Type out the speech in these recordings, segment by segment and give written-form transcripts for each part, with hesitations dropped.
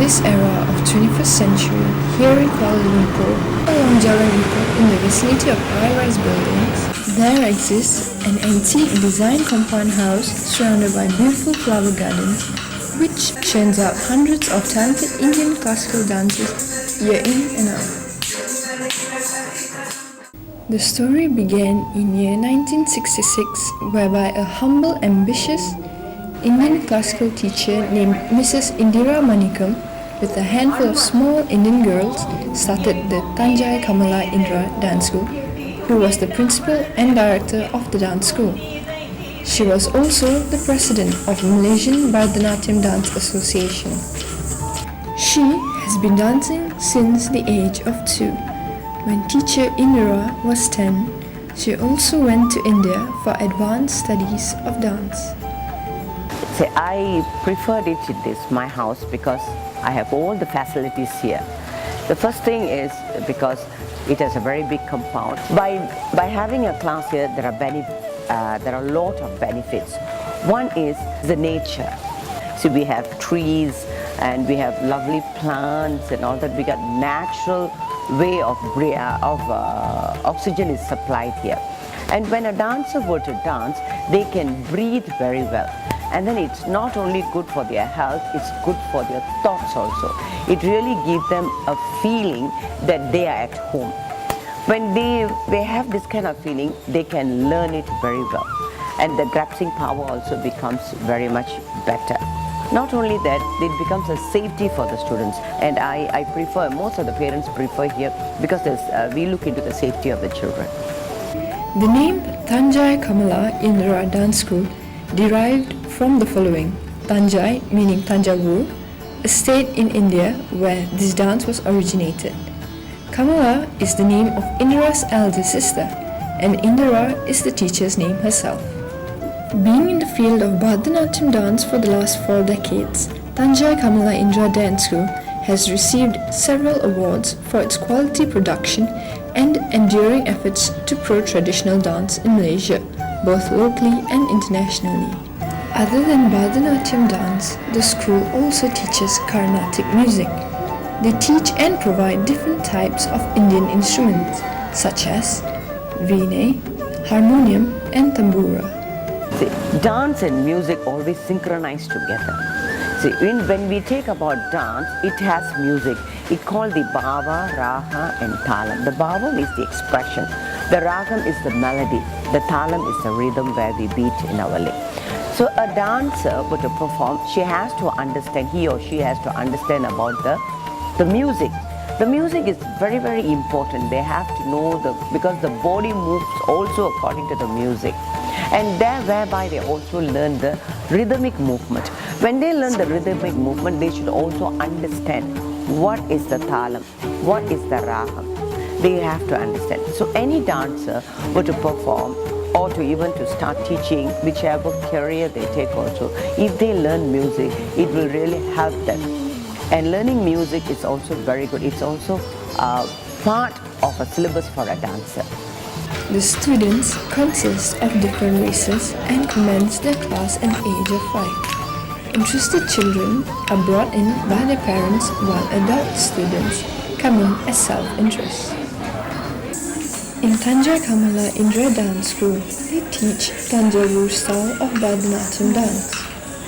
this era of 21st century, here in Kuala Lumpur, along Jalan Ipoh in the vicinity of high-rise buildings, there exists an antique design compound house surrounded by beautiful flower gardens, which churns out hundreds of talented Indian classical dancers year in and out. The story began in year 1966, whereby a humble, ambitious Indian classical teacher named Mrs. Indira Manikam, with a handful of small Indian girls, started the Tanjai Kamala Indra Dance School, who was the principal and director of the dance school. She was also the president of Malaysian Bharathanatya Dance Association. She has been dancing since the age of 2. When teacher Indira was 10, she also went to India for advanced studies of dance. I preferred it in this, my house, because I have all the facilities here. The first thing is because it has a very big compound. By having a class here, there are a lot of benefits. One is the nature. So we have trees and we have lovely plants and all that. We got natural way of oxygen is supplied here. And when a dancer were to dance, they can breathe very well. And then it's not only good for their health, it's good for their thoughts also. It really gives them a feeling that they are at home. When they have this kind of feeling, they can learn it very well. And the grasping power also becomes very much better. Not only that, it becomes a safety for the students. And I prefer, most of the parents prefer here because we look into the safety of the children. The name Tanjai Kamala Indra Dance School derived from the following. Tanjai meaning Tanjavur, a state in India where this dance was originated. Kamala is the name of Indira's elder sister, and Indira is the teacher's name herself. Being in the field of Bharatanatyam dance for the last 4 decades, Tanjai Kamala Indra Dance School has received several awards for its quality production and enduring efforts to promote traditional dance in Malaysia, both locally and internationally. Other than Bharatanatyam dance, the school also teaches Carnatic music. They teach and provide different types of Indian instruments such as veena, harmonium and tambura. See, dance and music always synchronize together. See, when we take about dance, it has music. It's called the bhava, raha and talam. The bhava is the expression. The ragam is the melody. The talam is the rhythm where we beat in our leg. So a dancer were to perform, she has to understand, he or she has to understand about the music. The music is very, very important. They have to know because the body moves also according to the music. And there whereby they also learn the rhythmic movement. When they learn the rhythmic movement, they should also understand what is the talam, what is the ragam. They have to understand. So any dancer were to perform or to even to start teaching, whichever career they take also, if they learn music, it will really help them. And learning music is also very good. It's also part of a syllabus for a dancer. The students consist of different races and commence their class at the age of 5. Interested children are brought in by their parents while adult students come in as self-interest. In Tanjai Kamala Indra Dance School, they teach Tanjavur style of Bharatanatyam dance.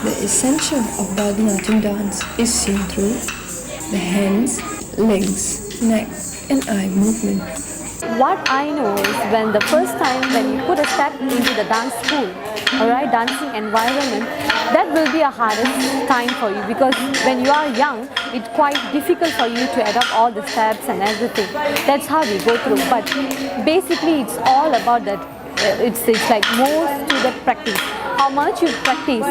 The essential of Bharatanatyam dance is seen through the hands, legs, neck and eye movement. What I know is when the first time when you put a step into the dance school, alright, dancing environment, that will be a hardest time for you because when you are young, it's quite difficult for you to adopt all the steps and everything. That's how we go through. But basically, it's all about that. It's like most to the practice. How much you practice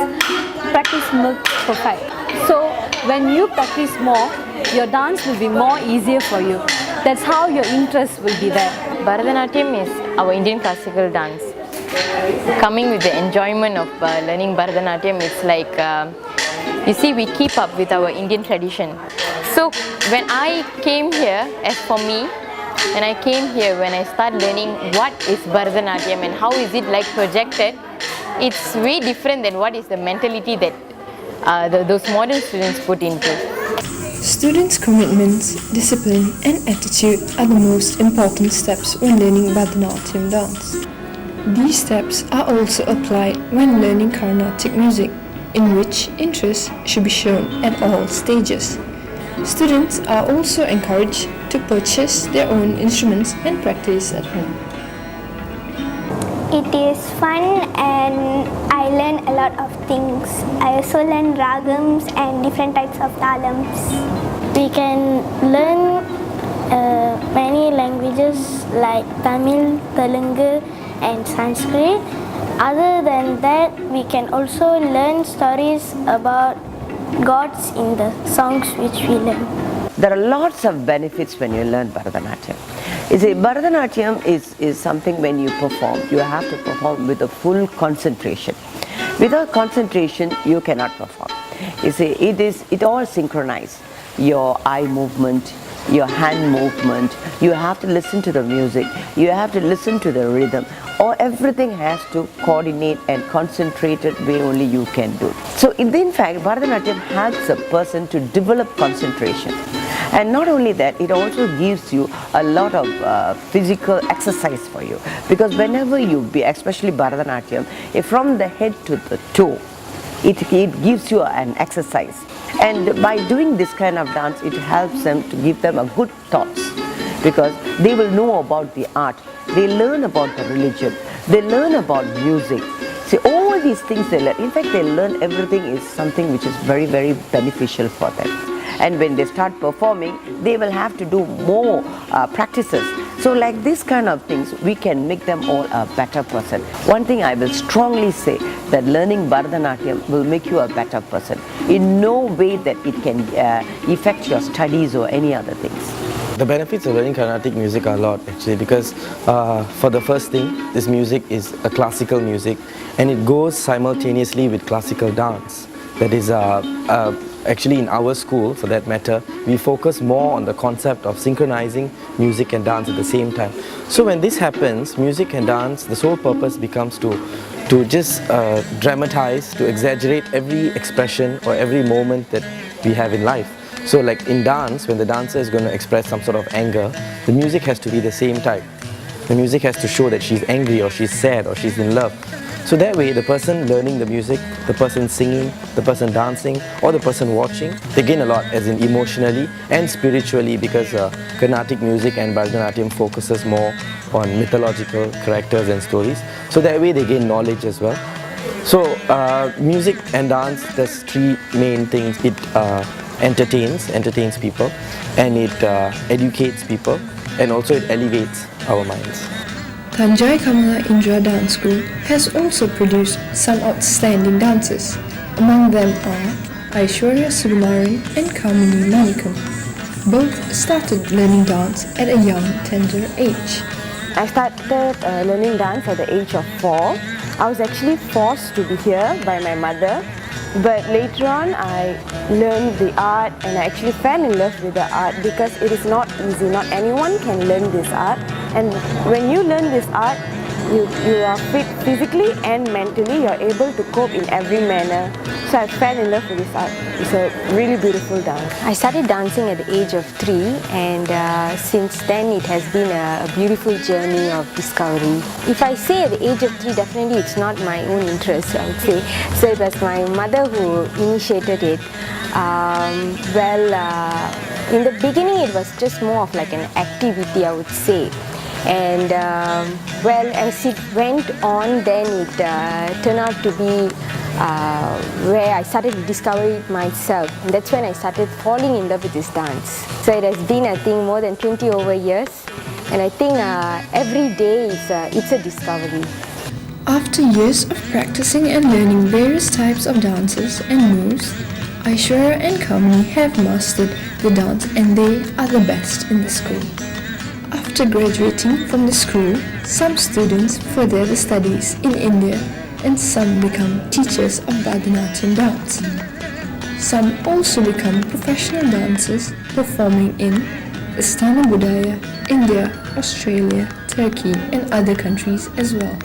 makes perfect. So when you practice more, your dance will be more easier for you. That's how your interest will be there. Bharatanatyam is our Indian classical dance. Coming with the enjoyment of learning Bharatanatyam, it's like, you see, we keep up with our Indian tradition. So when I came here, as for me, when I came here, when I started learning what is Bharatanatyam and how is it like projected, it's way different than what is the mentality that those modern students put into. Students' commitments, discipline, and attitude are the most important steps when learning Bharatanatyam dance. These steps are also applied when learning Carnatic music, in which interest should be shown at all stages. Students are also encouraged to purchase their own instruments and practice at home. It is fun and I learn a lot of things. I also learn ragams and different types of talams. We can learn many languages like Tamil, Telugu and Sanskrit. Other than that, we can also learn stories about gods in the songs which we learn. There are lots of benefits when you learn Bharatanatyam. You see, Bharatanatyam is something when you perform, you have to perform with a full concentration. Without concentration, you cannot perform. You see, it all synchronized. Your eye movement, your hand movement, you have to listen to the music, you have to listen to the rhythm, or everything has to coordinate and concentrated way only you can do. So in fact, Bharatanatyam helps a person to develop concentration. And not only that, it also gives you a lot of physical exercise for you. Because whenever you be, especially Bharatanatyam, from the head to the toe, it gives you an exercise. And by doing this kind of dance, it helps them to give them a good thoughts. Because they will know about the art, they learn about the religion, they learn about music. See, all these things they learn. In fact, they learn everything is something which is very, very beneficial for them. And when they start performing, they will have to do more practices. So like this kind of things, we can make them all a better person. One thing I will strongly say, that learning Bharatanatyam will make you a better person. In no way that it can affect your studies or any other things. The benefits of learning Carnatic music are a lot actually, because for the first thing, this music is a classical music and it goes simultaneously with classical dance. That is actually in our school, for that matter, we focus more on the concept of synchronizing music and dance at the same time. So when this happens, music and dance, the sole purpose becomes to just dramatize, to exaggerate every expression or every moment that we have in life. So like in dance, when the dancer is going to express some sort of anger, the music has to be the same type. The music has to show that she's angry or she's sad or she's in love. So that way, the person learning the music, the person singing, the person dancing, or the person watching, they gain a lot, as in emotionally and spiritually, because Carnatic music and Bharatanatyam focuses more on mythological characters and stories. So that way, they gain knowledge as well. So music and dance, there's three main things. It entertains people, and it educates people, and also it elevates our minds. Thanjai Kamala Indra Dance Group has also produced some outstanding dancers. Among them are Aishwarya Sukumaran and Kamini Manikam. Both started learning dance at a young, tender age. I started learning dance at the age of 4. I was actually forced to be here by my mother. But later on, I learned the art and I actually fell in love with the art because it is not easy. Not anyone can learn this art. And when you learn this art, you are fit physically and mentally. You're able to cope in every manner. So I fell in love with this art. It's a really beautiful dance. I started dancing at the age of 3, and since then it has been a beautiful journey of discovery. If I say at the age of 3, definitely it's not my own interest, I would say. So it was my mother who initiated it. In the beginning it was just more of like an activity, I would say. And as it went on, then it turned out to be where I started to discover it myself. And that's when I started falling in love with this dance. So it has been, I think, more than 20 over years. And I think every day it's a discovery. After years of practicing and learning various types of dances and moves, Aishwarya and Kamini have mastered the dance and they are the best in the school. After graduating from the school, some students further the studies in India and some become teachers of Bharatanatyam dance. Some also become professional dancers performing in Istana Budaya, India, Australia, Turkey and other countries as well.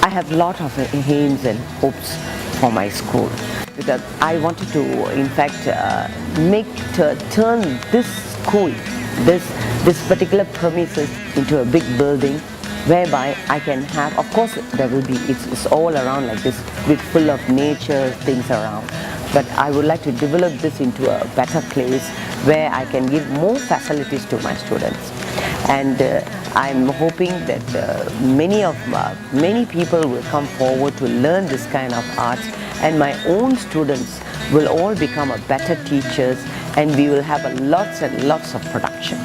I have a lot of aims and hopes for my school. with that. I wanted to, in fact, turn this school, this particular premises into a big building, whereby I can have, of course, there will be, it's all around like this, with full of nature things around. But I would like to develop this into a better place where I can give more facilities to my students. And I'm hoping that many people will come forward to learn this kind of arts, and my own students will all become a better teachers, and we will have lots and lots of production.